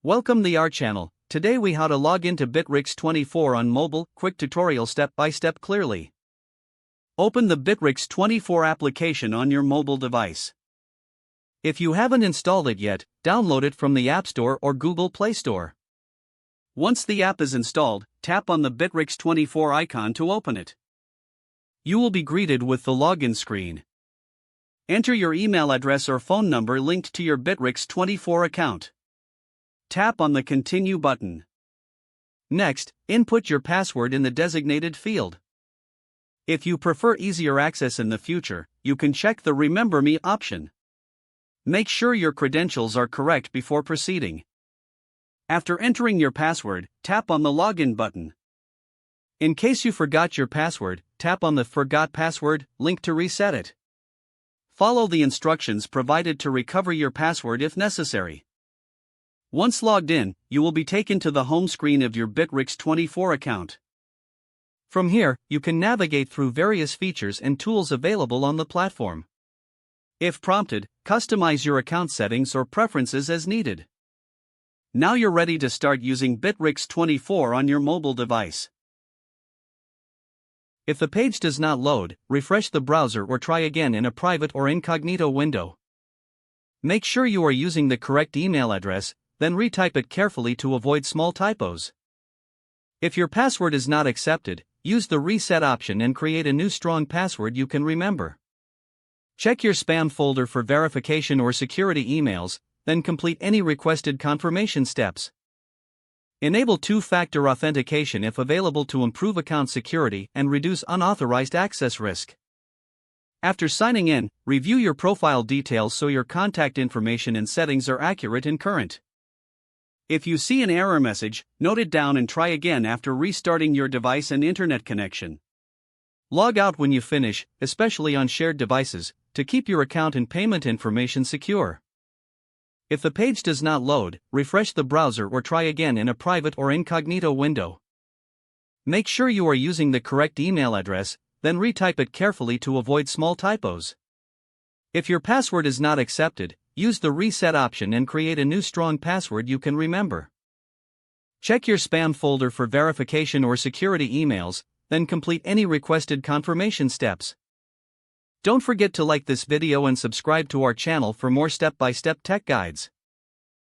Welcome to our channel. Today we how to log into Bitrix24 on mobile, quick tutorial step by step clearly. Open the Bitrix24 application on your mobile device. If you haven't installed it yet, download it from the App Store or Google Play Store. Once the app is installed, tap on the Bitrix24 icon to open it. You will be greeted with the login screen. Enter your email address or phone number linked to your Bitrix24 account. Tap on the Continue button. Next, input your password in the designated field. If you prefer easier access in the future, you can check the Remember Me option. Make sure your credentials are correct before proceeding. After entering your password, tap on the Login button. In case you forgot your password, tap on the Forgot Password link to reset it. Follow the instructions provided to recover your password if necessary. Once logged in, you will be taken to the home screen of your Bitrix24 account. From here, you can navigate through various features and tools available on the platform. If prompted, customize your account settings or preferences as needed. Now you're ready to start using Bitrix24 on your mobile device. If the page does not load, refresh the browser or try again in a private or incognito window. Make sure you are using the correct email address, then retype it carefully to avoid small typos. If your password is not accepted, use the reset option and create a new strong password you can remember. Check your spam folder for verification or security emails, then complete any requested confirmation steps. Enable two-factor authentication if available to improve account security and reduce unauthorized access risk. After signing in, review your profile details so your contact information and settings are accurate and current. If you see an error message, note it down and try again after restarting your device and internet connection. Log out when you finish, especially on shared devices, to keep your account and payment information secure. If the page does not load, refresh the browser or try again in a private or incognito window. Make sure you are using the correct email address, then retype it carefully to avoid small typos. If your password is not accepted, use the reset option and create a new strong password you can remember. Check your spam folder for verification or security emails, then complete any requested confirmation steps. Don't forget to like this video and subscribe to our channel for more step-by-step tech guides.